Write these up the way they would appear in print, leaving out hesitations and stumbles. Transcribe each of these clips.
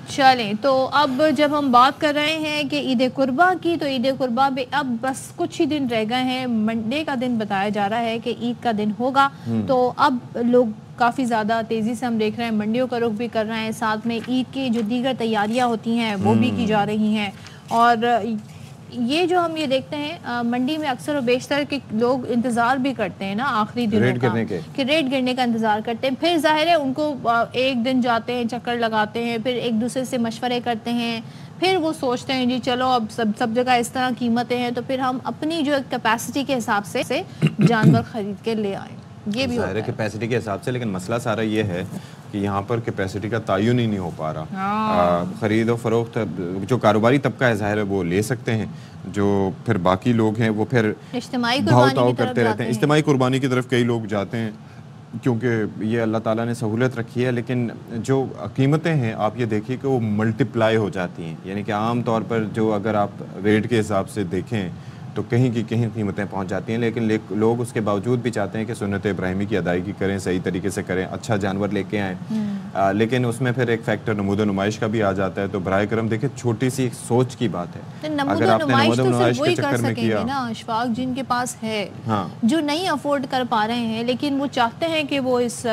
چلیں تو اب جب ہم بات کر رہے ہیں کہ عید قربا کی، تو عید قربا پہ اب بس کچھ ہی دن رہ گئے ہیں، منڈے کا دن بتایا جا رہا ہے کہ عید کا دن ہوگا، تو اب لوگ کافی زیادہ تیزی سے ہم دیکھ رہے ہیں منڈیوں کا رخ بھی کر رہے ہیں، ساتھ میں عید کی جو دیگر تیاریاں ہوتی ہیں وہ بھی کی جا رہی ہیں، اور یہ جو ہم یہ دیکھتے ہیں منڈی میں اکثر و بیشتر کہ لوگ انتظار بھی کرتے ہیں نا آخری دنوں کا کہ ریٹ گرنے کا انتظار کرتے ہیں، پھر ظاہر ہے ان کو ایک دن جاتے ہیں چکر لگاتے ہیں، پھر ایک دوسرے سے مشورے کرتے ہیں، پھر وہ سوچتے ہیں جی چلو اب سب جگہ اس طرح قیمتیں ہیں تو پھر ہم اپنی جو کیپیسٹی کے حساب سے جانور خرید کے لے آئیں، یہ بھی ظاہر ہے کیپیسٹی کے حساب سے، لیکن مسئلہ سارا یہ ہے کہ یہاں پر کیپیسٹی کا تعین ہی نہیں ہو پا رہا، خرید و فروخت جو کاروباری طبقہ ہے ظاہر ہے وہ لے سکتے ہیں، جو پھر باقی لوگ ہیں وہ پھر بھاؤ تاؤ کرتے رہتے ہیں، اجتماعی قربانی کی طرف کئی لوگ جاتے ہیں کیونکہ یہ اللہ تعالیٰ نے سہولت رکھی ہے، لیکن جو قیمتیں ہیں آپ یہ دیکھیے کہ وہ ملٹیپلائی ہو جاتی ہیں، یعنی کہ عام طور پر جو اگر آپ ریٹ کے حساب سے دیکھیں تو کہیں کی کہیں قیمتیں پہنچ جاتی ہیں، لیکن لوگ اس کے باوجود بھی چاہتے ہیں کہ سنت ابراہیمی کی ادائیگی کریں، صحیح طریقے سے کریں، اچھا جانور لے کے آئیں، لیکن اس میں پھر ایک فیکٹر نمود و نمائش کا بھی آ جاتا ہے، تو براہ کرم دیکھیں چھوٹی سی ایک سوچ کی بات ہے، اگر آپ نے نمود و نمائش کے چکر میں کیا نا اشفاق جن کے پاس ہے جو نہیں افورڈ کر پا رہے ہیں لیکن وہ چاہتے ہیں کہ وہ اس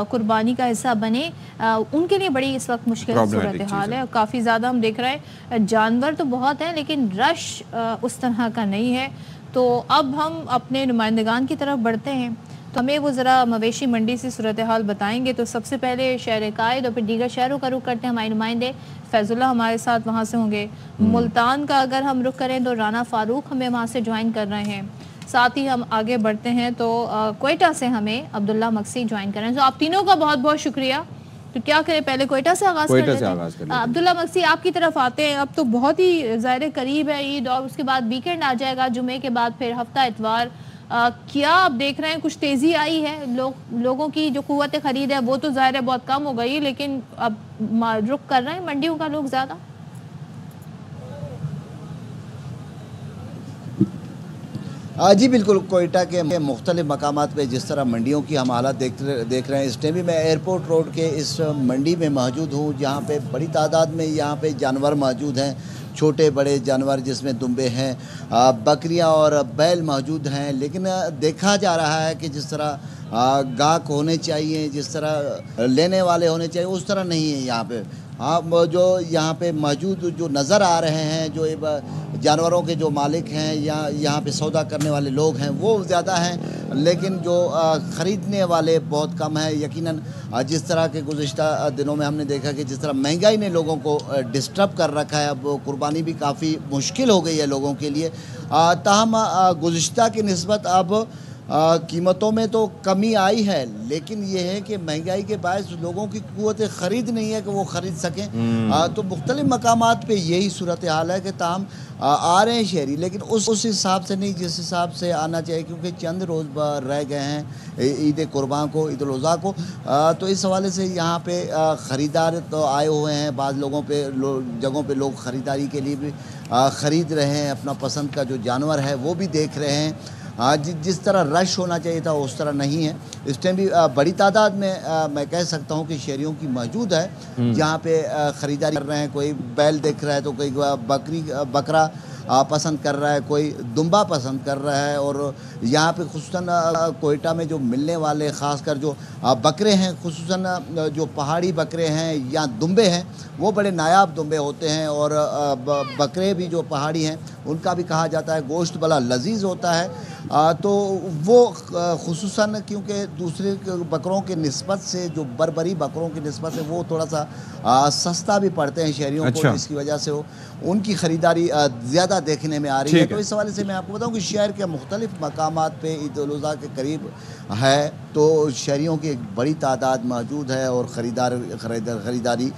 قربانی کا حصہ بنے، ان کے لیے بڑی اس وقت مشکل صورتحال ہے، کافی زیادہ ہم دیکھ رہے ہیں جانور تو بہت ہیں لیکن رش اس طرح کا نہیں ہے، تو اب ہم اپنے نمائندگان کی طرف بڑھتے ہیں، تو ہمیں وہ ذرا مویشی منڈی سے صورتحال بتائیں گے، تو سب سے پہلے شہر قائد اور پھر دیگر شہروں کا رخ کرتے ہیں، ہمارے نمائندے فیض اللہ ہمارے ساتھ وہاں سے ہوں گے، ملتان کا اگر ہم رخ کریں تو رانا فاروق ہمیں وہاں سے جوائن کر رہے ہیں، ساتھ ہی ہم آگے بڑھتے ہیں تو کوئٹہ سے ہمیں عبداللہ مکسی جوائن کر رہے ہیں، تو آپ تینوں کا بہت بہت شکریہ، تو کیا کریں پہلے کوئٹہ سے آغاز کر لیتے ہیں، عبداللہ مکسی آپ کی طرف آتے ہیں، اب تو بہت ہی ظاہر قریب ہے عید اور اس کے بعد ویکینڈ آ جائے گا، جمعے کے بعد پھر ہفتہ اتوار، کیا آپ دیکھ رہے ہیں کچھ تیزی آئی ہے، لوگوں کی جو قوت خرید ہے وہ تو ظاہر ہے بہت کم ہو گئی، لیکن اب رخ کر رہے ہیں منڈیوں کا لوگ زیادہ؟ جی بالکل، کوئٹہ کے مختلف مقامات پہ جس طرح منڈیوں کی ہم حالات دیکھ رہے ہیں، اس ٹائم بھی میں ایئرپورٹ روڈ کے اس منڈی میں موجود ہوں، جہاں پہ بڑی تعداد میں یہاں پہ جانور موجود ہیں، چھوٹے بڑے جانور جس میں دمبے ہیں، بکریاں اور بیل موجود ہیں، لیکن دیکھا جا رہا ہے کہ جس طرح گاہک ہونے چاہیے، جس طرح لینے والے ہونے چاہیے اس طرح نہیں ہے یہاں پہ، جو یہاں پہ موجود جو نظر آ رہے ہیں، جو جانوروں کے جو مالک ہیں یا یہاں پہ سودا کرنے والے لوگ ہیں وہ زیادہ ہیں، لیکن جو خریدنے والے بہت کم ہیں، یقیناً جس طرح کے گزشتہ دنوں میں ہم نے دیکھا کہ جس طرح مہنگائی نے لوگوں کو ڈسٹرب کر رکھا ہے، اب قربانی بھی کافی مشکل ہو گئی ہے لوگوں کے لیے، تاہم گزشتہ کی نسبت اب قیمتوں میں تو کمی آئی ہے، لیکن یہ ہے کہ مہنگائی کے باعث لوگوں کی قوت خرید نہیں ہے کہ وہ خرید سکیں، تو مختلف مقامات پہ یہی صورتحال ہے کہ تاہم آ رہے ہیں شہری، لیکن اس حساب سے نہیں جس حساب سے آنا چاہیے، کیونکہ چند روز رہ گئے ہیں عید قربان کو، عید الاضحیٰ کو، تو اس حوالے سے یہاں پہ خریدار تو آئے ہوئے ہیں، بعض لوگوں پہ جگہوں پہ لوگ خریداری کے لیے بھی خرید رہے ہیں، اپنا پسند کا جو جانور ہے وہ بھی دیکھ رہے ہیں، جس طرح رش ہونا چاہیے تھا اس طرح نہیں ہے، اس ٹائم بھی بڑی تعداد میں کہہ سکتا ہوں کہ شہریوں کی موجود ہے جہاں پہ خریداری کر رہے ہیں، کوئی بیل دیکھ رہا ہے تو کوئی بکرا پسند کر رہا ہے، کوئی دمبا پسند کر رہا ہے، اور یہاں پہ خصوصاً کوئٹہ میں جو ملنے والے خاص کر جو بکرے ہیں، خصوصاً جو پہاڑی بکرے ہیں یا دمبے ہیں وہ بڑے نایاب دمبے ہوتے ہیں، اور بکرے بھی جو پہاڑی ہیں ان کا بھی کہا جاتا ہے گوشت بڑا لذیذ ہوتا ہے، تو وہ خصوصاً کیونکہ دوسرے بکروں کے نسبت سے جو بربری بکروں کی نسبت سے وہ تھوڑا سا سستا بھی پڑتے ہیں شہریوں کو، جس کی وجہ سے ان کی خریداری زیادہ دیکھنے میں آ رہی ہے، تو اس حوالے سے میں آپ کو بتاؤں کہ شہر کے مختلف مقامات پہ عید الاضحیٰ کے قریب ہے تو شہریوں کی ایک بڑی تعداد موجود ہے اور خریداری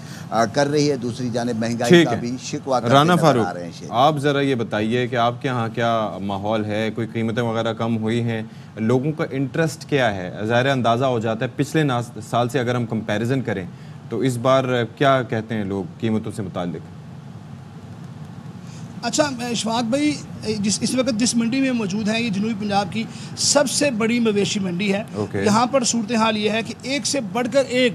کر رہی ہے، دوسری جانب مہنگائی کا بھی شکوہ کرتے نظر آ رہے ہیں۔ آپ ذرا یہ بتائیے کہ آپ کے ہاں کیا ماحول ہے، کوئی قیمتیں وغیرہ کم ہوئی ہیں، لوگوں کا انٹرسٹ کیا ہے؟ ظاہر اندازہ ہو جاتا ہے پچھلے سال سے اگر ہم کمپیریزن کریں تو اس بار کیا کہتے ہیں لوگ قیمتوں سے متعلق؟ اچھا اشفاق بھائی، اس وقت جس منڈی میں موجود ہیں یہ جنوبی پنجاب کی سب سے بڑی مویشی منڈی ہے، یہاں پر صورتحال یہ ہے کہ ایک سے بڑھ کر ایک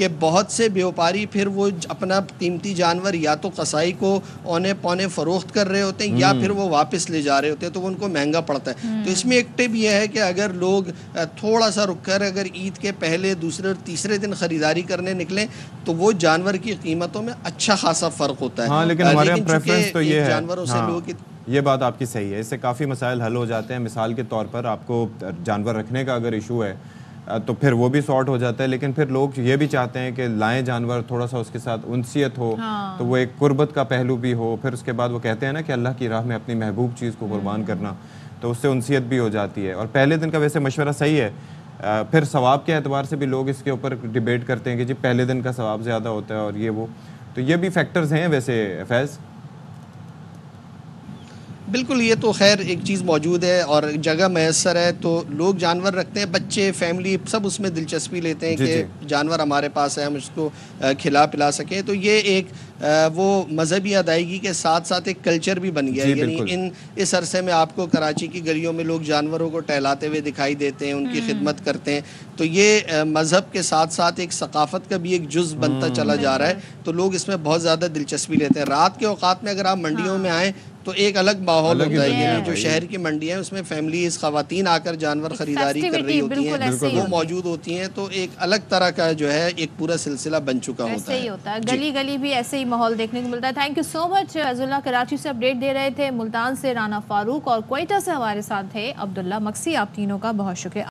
کہ بہت سے بیوپاری پھر وہ اپنا قیمتی جانور یا تو قصائی کو اونے پونے فروخت کر رہے ہوتے ہیں یا پھر وہ واپس لے جا رہے ہوتے ہیں، تو ان کو مہنگا پڑتا ہے۔ تو اس میں ایک ٹپ یہ ہے کہ اگر لوگ تھوڑا سا رک کر اگر عید کے پہلے دوسرے اور تیسرے دن خریداری کرنے نکلیں تو وہ جانور کی قیمتوں میں اچھا خاصا فرق ہوتا ہے۔ ہاں لیکن ہمارے یہاں پریفرنس تو یہ ہے، جانوروں سے لوگوں کی یہ بات آپ کی صحیح ہے، اس سے کافی مسائل حل ہو جاتے ہیں۔ مثال کے طور پر آپ کو جانور رکھنے کا اگر ایشو ہے تو پھر وہ بھی سارٹ ہو جاتا ہے، لیکن پھر لوگ یہ بھی چاہتے ہیں کہ لائیں جانور، تھوڑا سا اس کے ساتھ انسیت ہو، تو وہ ایک قربت کا پہلو بھی ہو، پھر اس کے بعد وہ کہتے ہیں نا کہ اللہ کی راہ میں اپنی محبوب چیز کو قربان کرنا، تو اس سے انسیت بھی ہو جاتی ہے۔ اور پہلے دن کا ویسے مشورہ صحیح ہے، پھر ثواب کے اعتبار سے بھی لوگ اس کے اوپر ڈیبیٹ کرتے ہیں کہ جی پہلے دن کا ثواب زیادہ ہوتا ہے اور یہ وہ، تو یہ بھی فیکٹرز ہیں ویسے فیض۔ بالکل، یہ تو خیر ایک چیز موجود ہے اور جگہ میسر ہے تو لوگ جانور رکھتے ہیں، بچے، فیملی سب اس میں دلچسپی لیتے ہیں کہ جانور ہمارے پاس ہے، ہم اس کو کھلا پلا سکیں، تو یہ ایک وہ مذہبی ادائیگی کے ساتھ ساتھ ایک کلچر بھی بن گیا ہے۔ یعنی اس عرصے میں آپ کو کراچی کی گلیوں میں لوگ جانوروں کو ٹہلاتے ہوئے دکھائی دیتے ہیں، ان کی خدمت کرتے ہیں، تو یہ مذہب کے ساتھ ساتھ ایک ثقافت کا بھی ایک جز بنتا چلا جا رہا ہے، تو لوگ اس میں بہت زیادہ دلچسپی لیتے ہیں۔ رات کے اوقات میں اگر آپ منڈیوں میں آئیں تو ایک الگ ماحول ہوتا ہے، یعنی جو شہر کی منڈیاں ہیں اس میں فیملیز، خواتین آ کر جانور خریداری کر رہی ہوتی ہیں، وہ موجود ہوتی ہیں، تو ایک الگ طرح کا جو ہے ایک پورا سلسلہ بن چکا ہوتا ہے۔ ایسے ہی ہوتا ہے، گلی گلی بھی ایسے ہی ماحول دیکھنے کو ملتا ہے۔ تھینک یو سو مچ فیض اللہ، کراچی سے اپڈیٹ دے رہے تھے، ملتان سے رانا فاروق اور کوئٹہ سے ہمارے ساتھ تھے عبداللہ مکسی، آپ تینوں کا بہت شکریہ۔